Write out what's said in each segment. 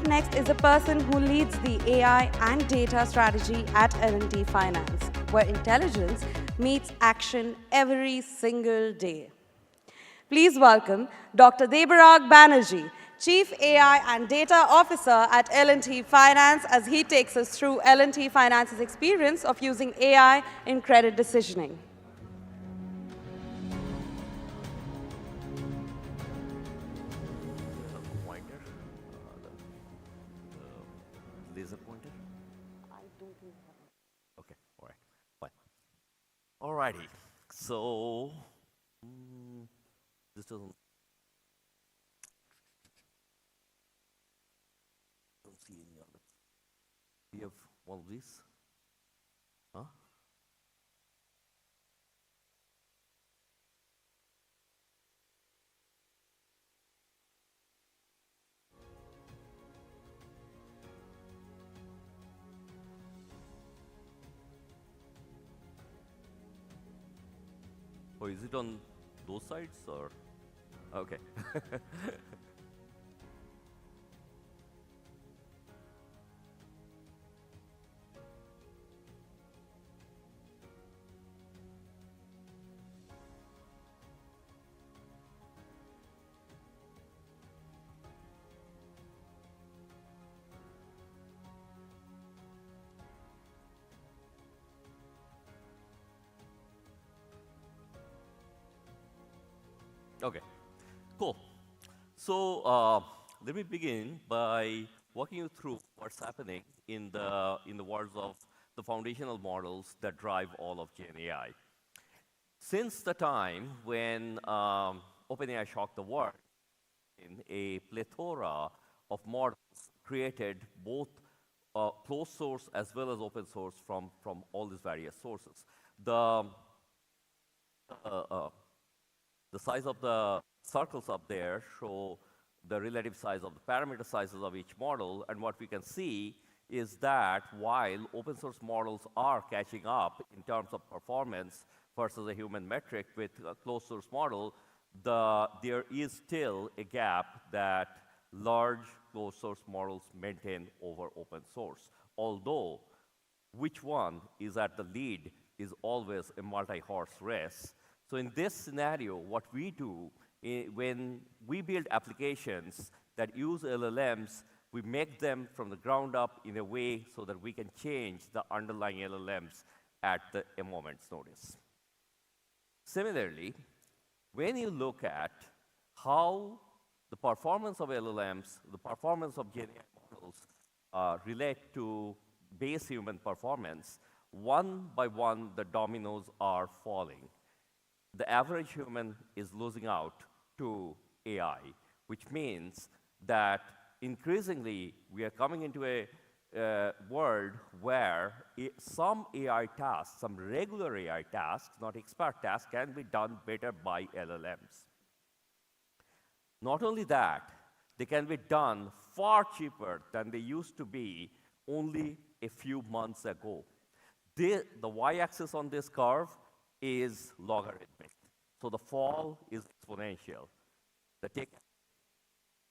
next is a person who leads the AI and data strategy at L&T Finance, where intelligence meets action every single day. Please welcome Dr. Debarag Banerjee, Chief AI and Data Officer at L&T Finance, as he takes us through L&T Finance's experience of using AI in credit decisioning. Pointer, the laser pointer. I don't think I have. Okay, all right, fine. All righty. So this doesn't. Don't see any other. Do you have one of these? Huh? Or is it on those sides or? Okay. Okay, cool. So let me begin by walking you through what's happening in the worlds of the foundational models that drive all of Gen AI. Since the time when OpenAI shocked the world, in a plethora of models created both closed source as well as open source from all these various sources. The uh, the size of the circles up there show the relative size of the parameter sizes of each model, and what we can see is that while open source models are catching up in terms of performance versus a human metric with a closed source model, there is still a gap that large closed source models maintain over open source. Although which one is at the lead is always a multi-horse race. So in this scenario, what we do when we build applications that use LLMs, we make them from the ground up in a way so that we can change the underlying LLMs at a moment's notice. Similarly, when you look at how the performance of LLMs, the performance of Gen AI models relate to base human performance, one by one, the dominoes are falling. The average human is losing out to AI, which means that increasingly we are coming into a world where some AI tasks, some regular AI tasks, not expert tasks, can be done better by LLMs. Not only that, they can be done far cheaper than they used to be only a few months ago. The y-axis on this curve is logarithmic. So the fall is exponential.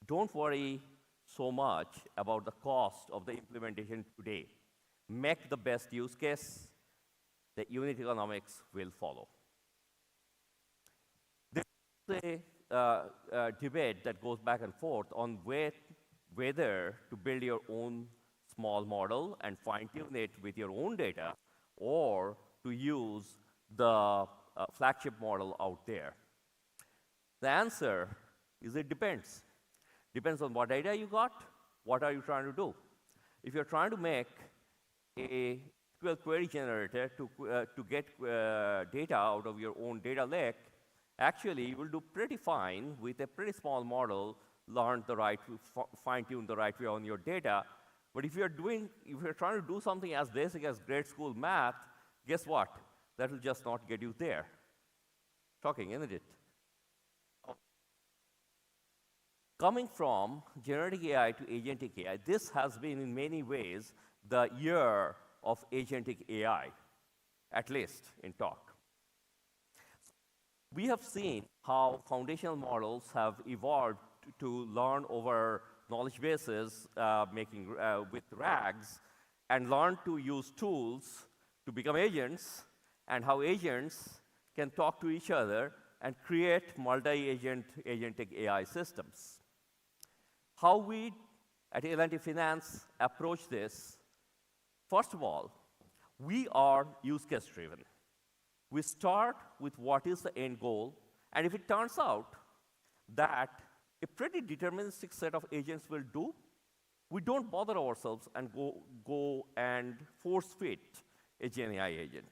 Don't worry so much about the cost of the implementation today. Make the best use case, the unit economics will follow. There's a debate that goes back and forth on whether to build your own small model and fine-tune it with your own data, or to use the flagship model out there. The answer is it depends. Depends on what data you got, what are you trying to do. If you're trying to make a SQL query generator to get data out of your own data lake, actually you will do pretty fine with a pretty small model, learn the right, fine-tune the right way on your data. But if you're trying to do something as basic as grade school math, guess what? That will just not get you there. Shocking, isn't it? Coming from generative AI to agentic AI, this has been in many ways the year of agentic AI, at least in talk. We have seen how foundational models have evolved to learn over knowledge bases with RAGs, and learn to use tools to become agents, and how agents can talk to each other and create agentic AI systems. How we at L&T Finance approach this, first of all, we are use case driven. We start with what is the end goal, and if it turns out that a pretty deterministic set of agents will do, we don't bother ourselves and go and force fit a GenAI agent.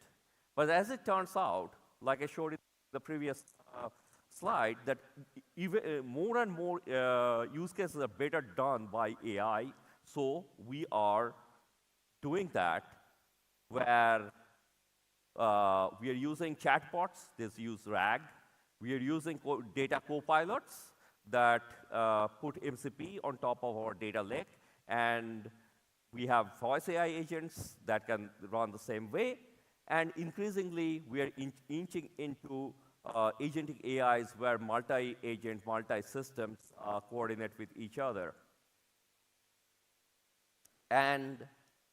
But as it turns out, like I showed in the previous slide, that even more and more use cases are better done by AI. So we are doing that where we are using chatbots. This use RAG. We are using data copilots that put MCP on top of our data lake. And we have voice AI agents that can run the same way. And increasingly, we are inching into agentic AIs where multi-agent, multi-systems coordinate with each other. And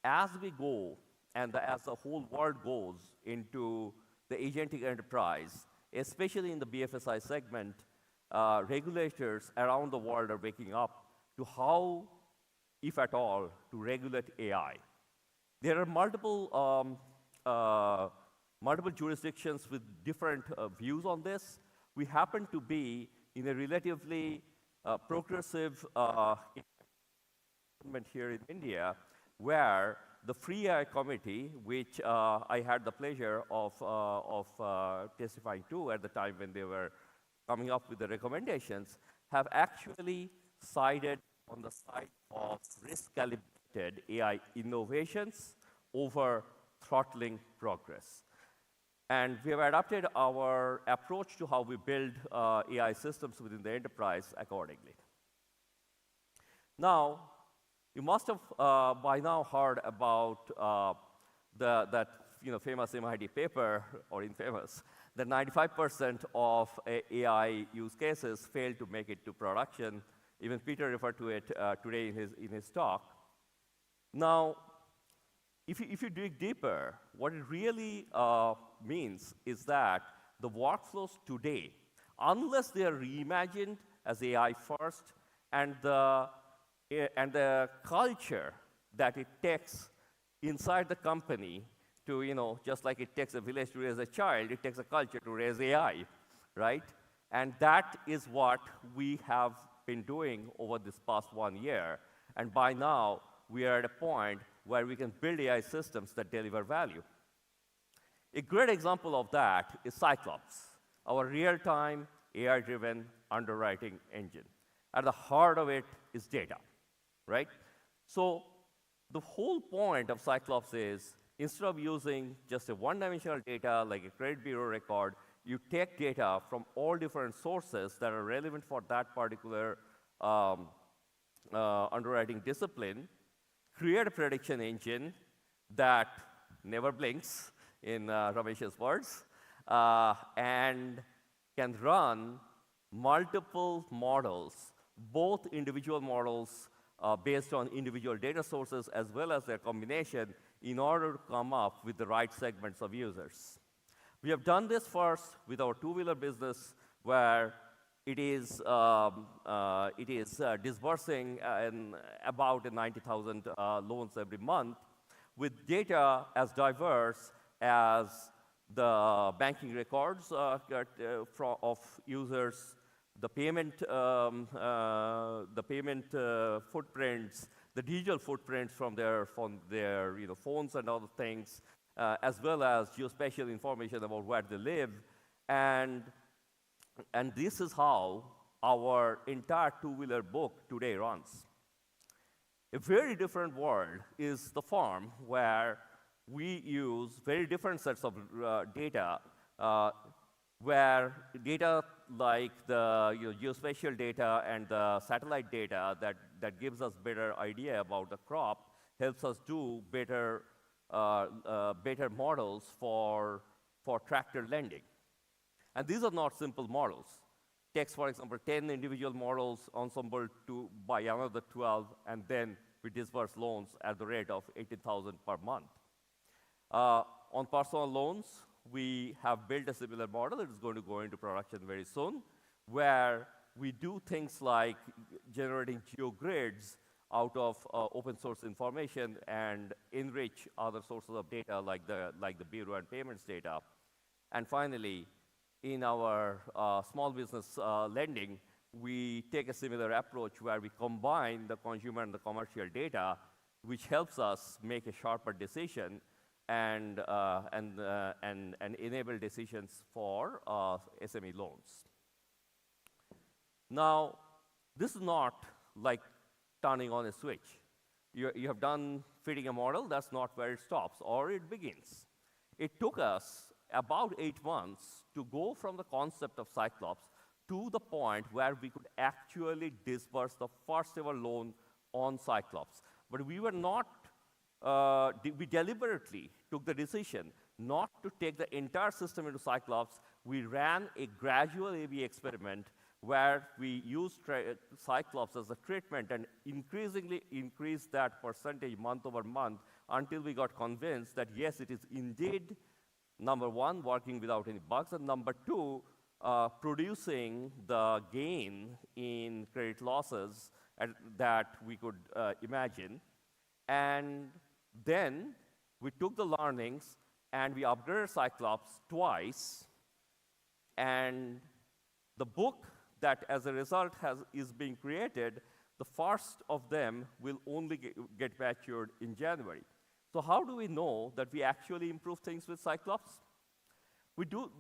as we go, and as the whole world goes into the agentic enterprise, especially in the BFSI segment, regulators around the world are waking up to how, if at all, to regulate AI. There are multiple jurisdictions with different views on this. We happen to be in a relatively progressive environment here in India, where the Free AI Committee, which I had the pleasure of testifying to at the time when they were coming up with the recommendations, have actually sided on the side of risk-calibrated AI innovations over throttling progress. And we have adapted our approach to how we build AI systems within the enterprise accordingly. Now, you must have by now heard about that famous MIT paper, or infamous, that 95% of AI use cases fail to make it to production. Even Peter referred to it today in his talk. Now, if you dig deeper, what it really means is that the workflows today, unless they are reimagined as AI first, and the culture that it takes inside the company to, just like it takes a village to raise a child, it takes a culture to raise AI, right? And that is what we have been doing over this past 1 year. And by now, we are at a point where we can build AI systems that deliver value. A great example of that is Cyclops, our real-time AI-driven underwriting engine. At the heart of it is data, right? So the whole point of Cyclops is, instead of using just a one-dimensional data like a credit bureau record, you take data from all different sources that are relevant for that particular underwriting discipline, create a prediction engine that never blinks, in Ramesh's words, and can run multiple models, both individual models based on individual data sources as well as their combination, in order to come up with the right segments of users. We have done this first with our two-wheeler business, where it is disbursing about 90,000 loans every month, with data as diverse as the banking records of users, the payment footprints, the digital footprints from their phones and other things, as well as geospatial information about where they live. And this is how our entire two-wheeler book today runs. A very different world is the farm, where we use very different sets of data, where data like the geospatial data and the satellite data that gives us better idea about the crop helps us do better models for tractor lending. And these are not simple models. takes, for example, 10 individual models ensemble to by another 12, and then we disburse loans at the rate of 18,000 per month. On personal loans, we have built a similar model. It is going to go into production very soon, where we do things like generating geogrids out of open source information and enrich other sources of data like the bureau and payments data. And finally, in our small business lending, we take a similar approach where we combine the consumer and the commercial data, which helps us make a sharper decision and enable decisions for SME loans. Now, this is not like turning on a switch. You have done fitting a model, that's not where it stops, or it begins. It took us about 8 months to go from the concept of Cyclops to the point where we could actually disburse the first ever loan on Cyclops. But we were not, we deliberately took the decision not to take the entire system into Cyclops. We ran a gradual A/B experiment where we used Cyclops as a treatment and increasingly increased that percentage month over month until we got convinced that yes, it is indeed, number one, working without any bugs, and number two, producing the gain in credit losses that we could imagine. And then we took the learnings and we upgraded Cyclops twice, and the book that as a result is being created, the first of them will only get matured in January. So how do we know that we actually improve things with Cyclops? We do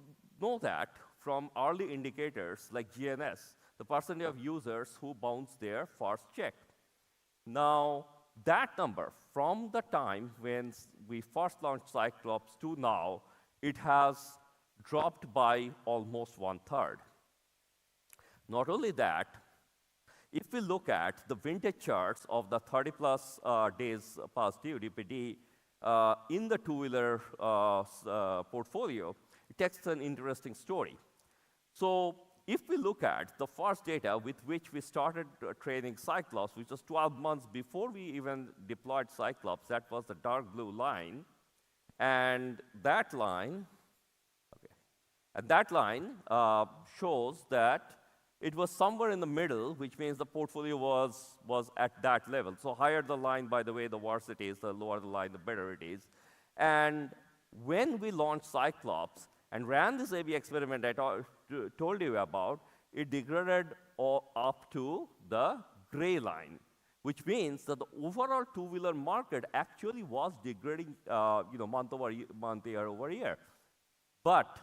know that from early indicators like GNS, the percentage of users who bounce their first check. Now, that number, from the time when we first launched Cyclops to now, it has dropped by almost 1/3. Not only that, if we look at the vintage charts of the 30+ days past due, DPD, in the two-wheeler portfolio, it tells an interesting story. So if we look at the first data with which we started training Cyclops, which was 12 months before we even deployed Cyclops, that was the dark blue line, and that line, shows that it was somewhere in the middle, which means the portfolio was at that level. So higher the line, by the way, the worse it is, the lower the line, the better it is. And when we launched Cyclops and ran this A/B experiment I told you about, it degraded up to the gray line, which means that the overall two-wheeler market actually was degrading month over month, year over year. But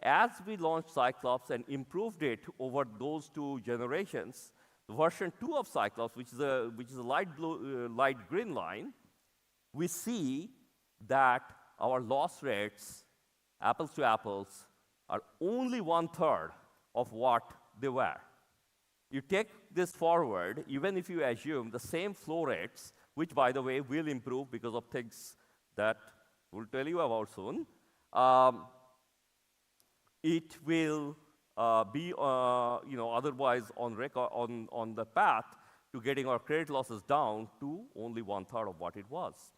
as we launched Cyclops and improved it over those two generations, version 2 of Cyclops, which is a light blue, light green line, we see that our loss rates, apples to apples, are only 1/3 of what they were. You take this forward, even if you assume the same flow rates, which, by the way, will improve because of things that we'll tell you about soon, it will be otherwise on the path to getting our credit losses down to only 1/3 of what it was.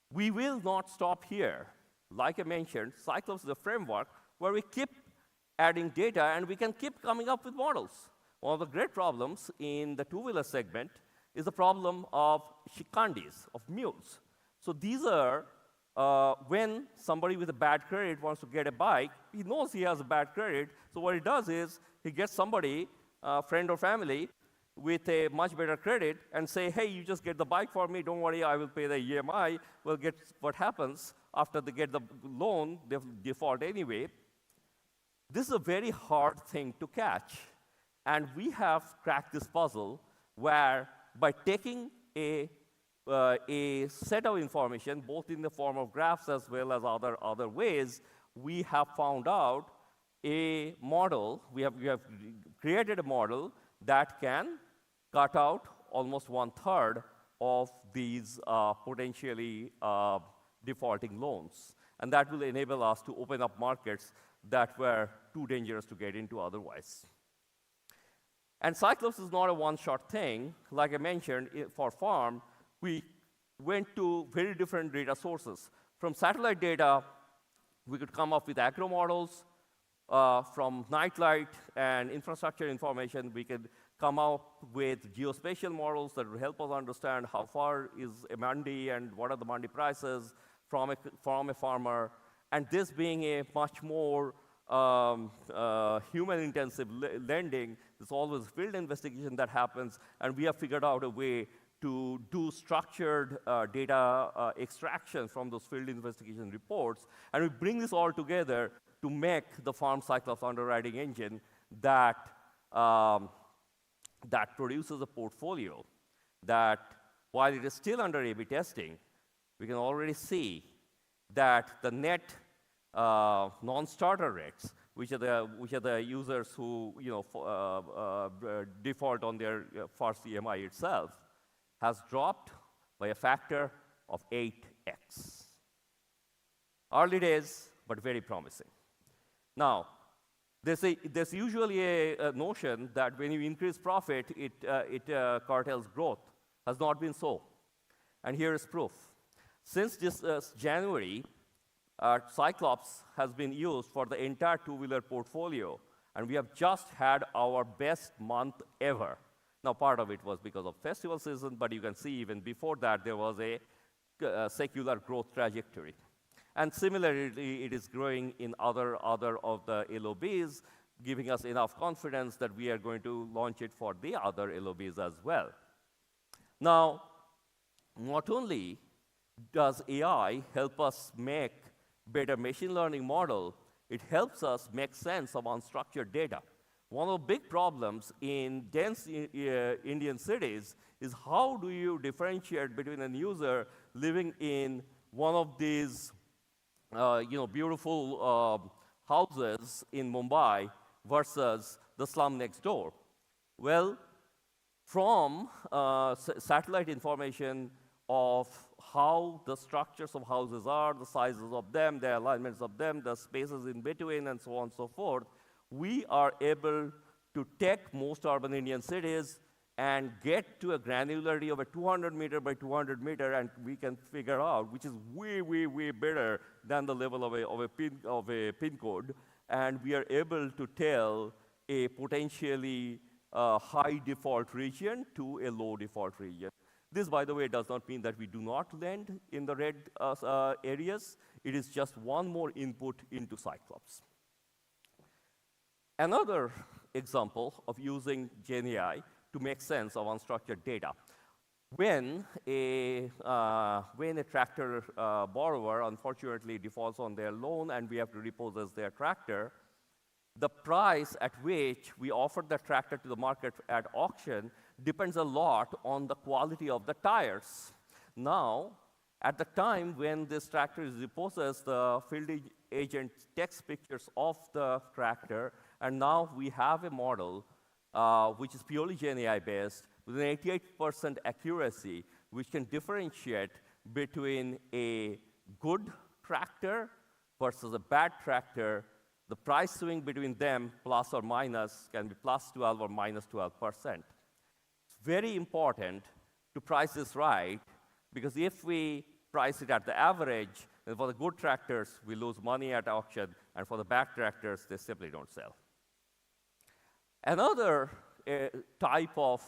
We will not stop here. Like I mentioned, Cyclops is a framework where we keep adding data and we can keep coming up with models. One of the great problems in the two-wheeler segment is the problem of shikandis, of mules. So these are when somebody with a bad credit wants to get a bike, he knows he has a bad credit, so what he does is he gets somebody, friend or family, with a much better credit and say, hey, you just get the bike for me, don't worry, I will pay the EMI. Well, what happens after they get the loan, they default anyway. This is a very hard thing to catch. And we have cracked this puzzle where by taking a set of information, both in the form of graphs as well as other ways, we have found out a model, we have created a model that can cut out almost 1/3 of these potentially defaulting loans. And that will enable us to open up markets that were too dangerous to get into otherwise. And Cyclops is not a one-shot thing. Like I mentioned, for farm, we went to very different data sources. From satellite data, we could come up with agro models. From nightlight and infrastructure information, we could come up with geospatial models that will help us understand how far is a mandi and what are the mandi prices from a farmer. And this being a much more human-intensive lending, there's always field investigation that happens, and we have figured out a way to do structured data extraction from those field investigation reports, and we bring this all together to make the Farm Cyclops underwriting engine that, that produces a portfolio that, while it is still under A/B testing, we can already see that the net non-starter rates, which are the users who default on their FAR CMI itself, has dropped by a factor of 8x. Early days, but very promising. Now, there's usually a notion that when you increase profit, it curtails growth. Has not been so. And here is proof. Since this January, Cyclops has been used for the entire two-wheeler portfolio, and we have just had our best month ever. Now, part of it was because of festival season, but you can see even before that, there was a secular growth trajectory. And similarly, it is growing in other of the LOBs, giving us enough confidence that we are going to launch it for the other LOBs as well. Now, not only does AI help us make better machine learning model, it helps us make sense of unstructured data. One of the big problems in dense Indian cities is how do you differentiate between a user living in one of these beautiful houses in Mumbai versus the slum next door? Well, from satellite information of how the structures of houses are, the sizes of them, the alignments of them, the spaces in between, and so on and so forth, we are able to take most urban Indian cities and get to a granularity of a 200 meter by 200 meter, and we can figure out, which is way, way, way better than the level of a pin code, and we are able to tell a potentially high default region to a low default region. This, by the way, does not mean that we do not lend in the red areas. It is just one more input into Cyclops. Another example of using GenAI to make sense of unstructured data. When a tractor borrower unfortunately defaults on their loan and we have to repossess their tractor, the price at which we offer the tractor to the market at auction depends a lot on the quality of the tires. Now, at the time when this tractor is repossessed, the field agent takes pictures of the tractor, and now we have a model which is purely GenAI based with an 88% accuracy, which can differentiate between a good tractor versus a bad tractor. The price swing between them, plus or minus, can be plus 12 or minus 12%. It's very important to price this right, because if we price it at the average, then for the good tractors, we lose money at auction, and for the bad tractors, they simply don't sell. Another type of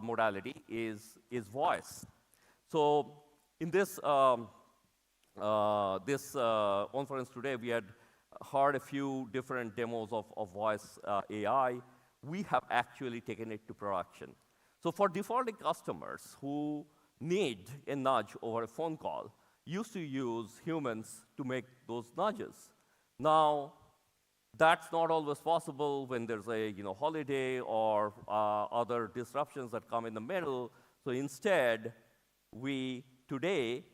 modality is voice. So in this conference today, we had heard a few different demos of voice AI. We have actually taken it to production. So for defaulting customers who need a nudge over a phone call, used to use humans to make those nudges. Now, that's not always possible when there's a holiday or other disruptions that come in the middle. So instead, we today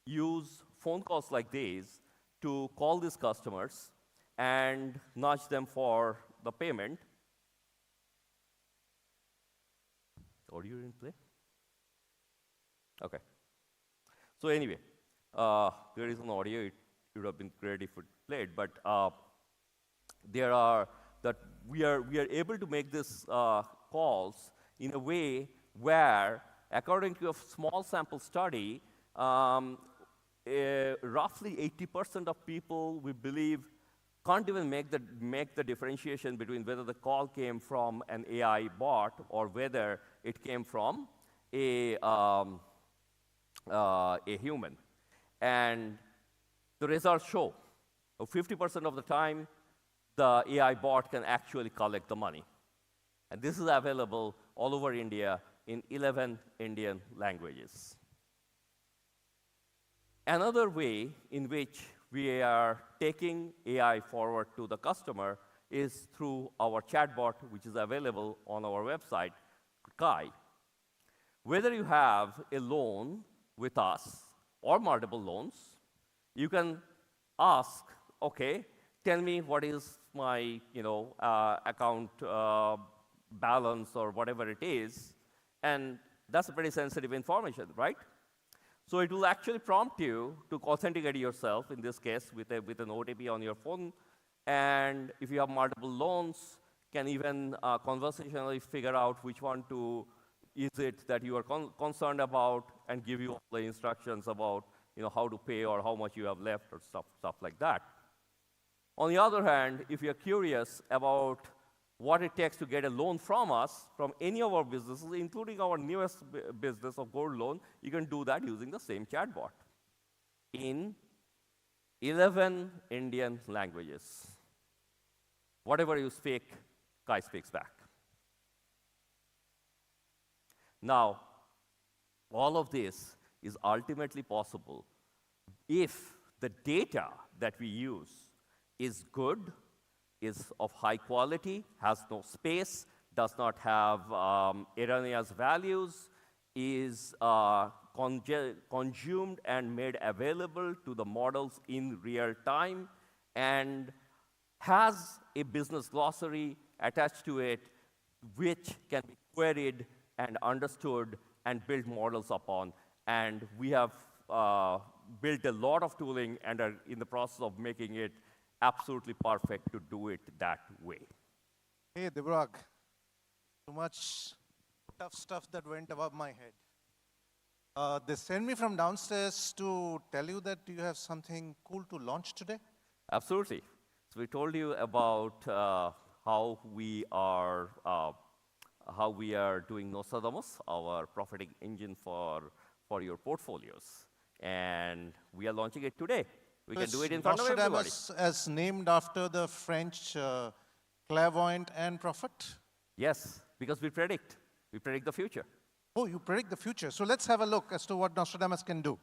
use phone calls like these to call these customers and nudge them for the payment. Audio in play? Okay. So anyway, there is an audio. It would have been great if it played, but there are that we are able to make this calls in a way where, according to a small sample study, roughly 80% of people, we believe, can't even make the differentiation between whether the call came from an AI bot or whether it came from a human. And the results show 50% of the time, the AI bot can actually collect the money. And this is available all over India in 11 Indian languages. Another way in which we are taking AI forward to the customer is through our chatbot, which is available on our website, Kai. Whether you have a loan with us or multiple loans, you can ask, okay, tell me what is my account balance or whatever it is, and that's a pretty sensitive information, right? So it will actually prompt you to authenticate yourself, in this case, with an OTP on your phone. And if you have multiple loans, can even conversationally figure out which one is it that you are concerned about and give you all the instructions about how to pay or how much you have left or stuff like that. On the other hand, if you're curious about what it takes to get a loan from us, from any of our businesses, including our newest business of gold loan, you can do that using the same chatbot in 11 Indian languages. Whatever you speak, Kai speaks back. Now, all of this is ultimately possible if the data that we use is good, is of high quality, has no space, does not have erroneous values, is consumed and made available to the models in real time, and has a business glossary attached to it, which can be queried and understood and build models upon. And we have built a lot of tooling and are in the process of making it absolutely perfect to do it that way. Hey, Debarag, too much tough stuff that went above my head. They sent me from downstairs to tell you that you have something cool to launch today? Absolutely. So we told you about how we are doing Nostradamus, our profiting engine for your portfolios. And we are launching it today. We can do it in front of everybody. Nostradamus as named after the French clairvoyant and prophet? Yes, because we predict the future. Oh, you predict the future. So let's have a look as to what Nostradamus can do.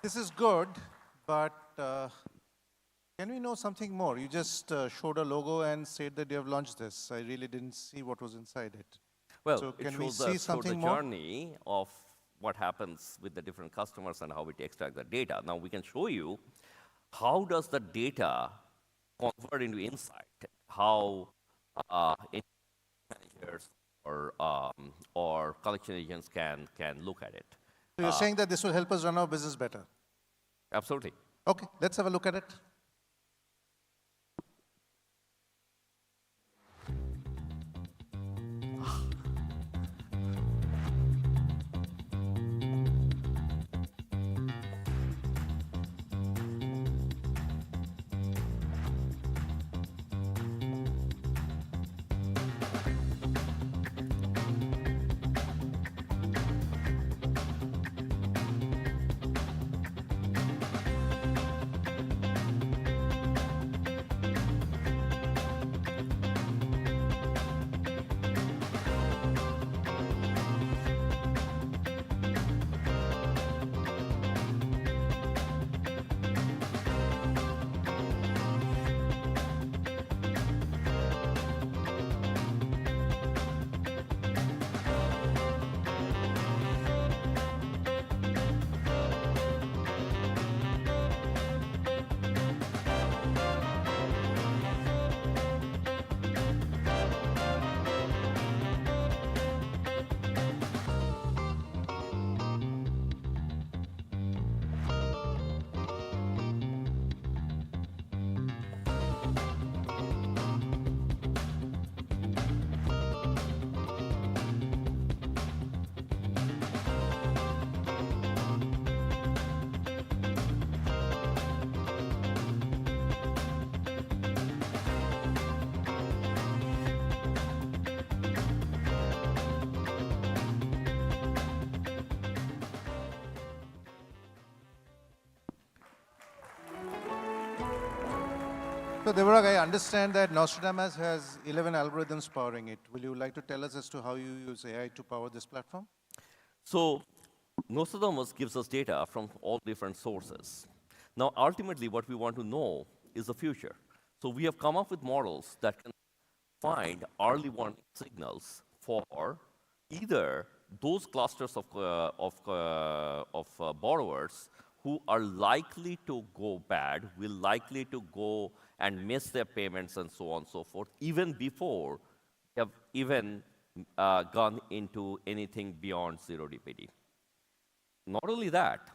This is good, but can we know something more? You just showed a logo and said that you have launched this. I really didn't see what was inside it. Well, So it can we shows see the something more? journey of what happens with the different customers and how we extract the data. Now we can show you how does the data convert into insight, how managers or collection agents can look at it. So you're saying that this will help us run our business better? Absolutely. Okay, let's have a look at it. So Debarag, I understand that Nostradamus has 11 algorithms powering it. Will you like to tell us as to how you use AI to power this platform? So Nostradamus gives us data from all different sources. Now, ultimately, what we want to know is the future. So we have come up with models that can find early warning signals for either those clusters of borrowers who are likely to go bad, will likely to go and miss their payments and so on and so forth, even before they have even gone into anything beyond 0 DPD. Not only that,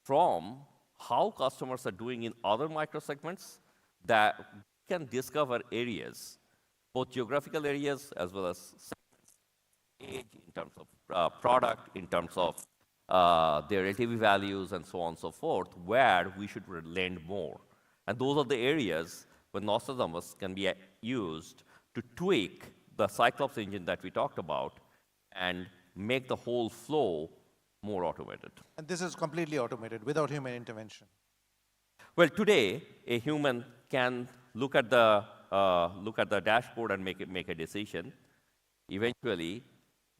from how customers are doing in other microsegments, that can discover areas, both geographical areas as well as segments, age, in terms of product, in terms of their LTV values and so on and so forth, where we should lend more. And those are the areas where Nostradamus can be used to tweak the Cyclops engine that we talked about and make the whole flow more automated. And this is completely automated without human intervention. Well, today, a human can look at the dashboard and make a decision. Eventually,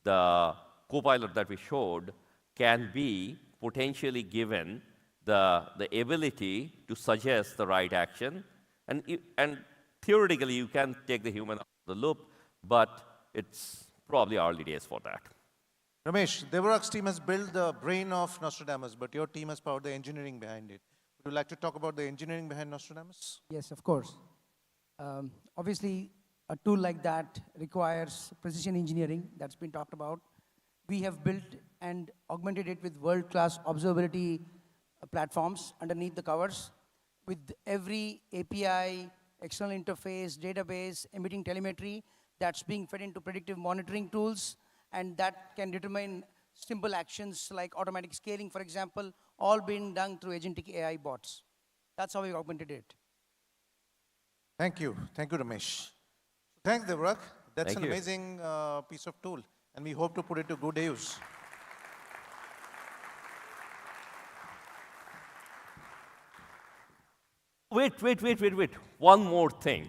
the copilot that we showed can be potentially given the ability to suggest the right action. And theoretically, you can take the human out of the loop, but it's probably early days for that. Ramesh, Debarag's team has built the brain of Nostradamus, but your team has powered the engineering behind it. Would you like to talk about the engineering behind Nostradamus? Yes, of course. Obviously, a tool like that requires precision engineering that's been talked about. We have built and augmented it with world-class observability platforms underneath the covers, with every API, external interface, database, emitting telemetry that's being fed into predictive monitoring tools, and that can determine simple actions like automatic scaling, for example, all being done through agentic AI bots. That's how we augmented it. Thank you. Thank you, Ramesh. Thanks, Debarag. That's Thank an you. amazing piece of tool, and we hope to put it to good use. Wait. One more thing.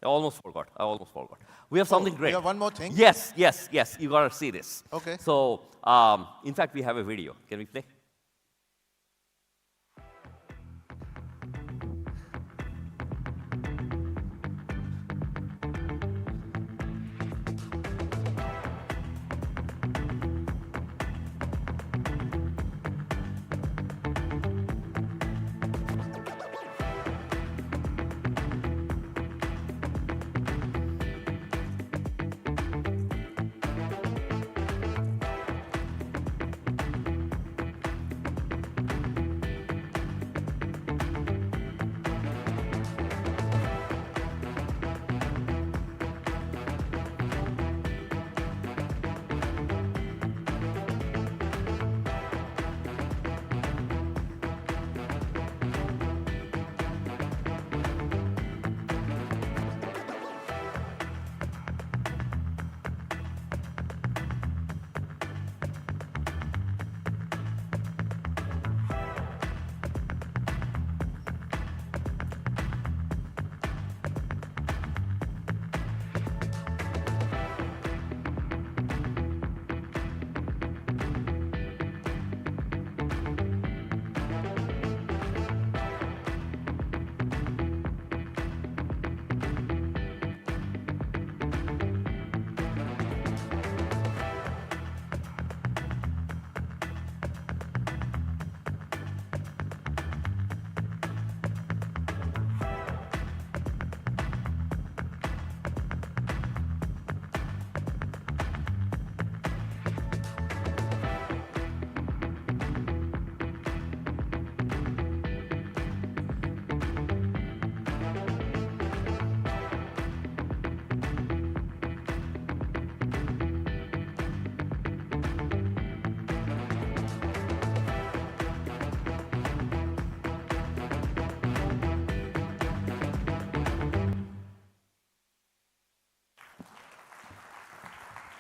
I almost forgot. We have something great. We have one more thing? Yes. You got to see this. Okay. So, in fact, we have a video. Can we play?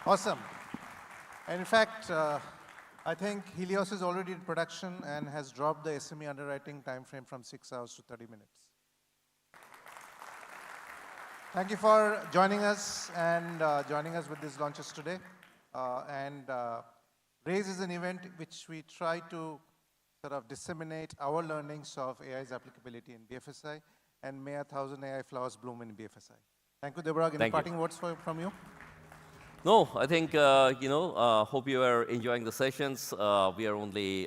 Awesome. And in fact, I think Helios is already in production and has dropped the SME underwriting time frame from 6 hours to 30 minutes. Thank you for joining us and joining us with these launches today. RAISE is an event which we try to sort of disseminate our learnings of AI's applicability in BFSI, and may 1,000 AI flowers bloom in BFSI. Thank you, Debarag. Any parting words from you? No, I think, hope you are enjoying the sessions. We are only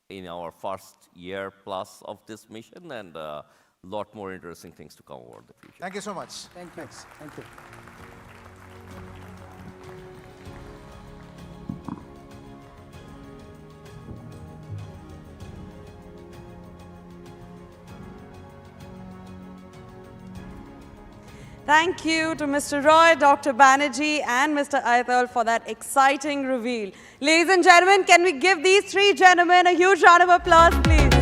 in our first year plus of this mission, and a lot more interesting things to come over the future. Thank you so much. Thank you. Thanks. Thank you. Thank you to Mr. Roy, Dr. Banerjee, and Mr. Aital for that exciting reveal. Ladies and gentlemen, can we give these three gentlemen a huge round of applause, please?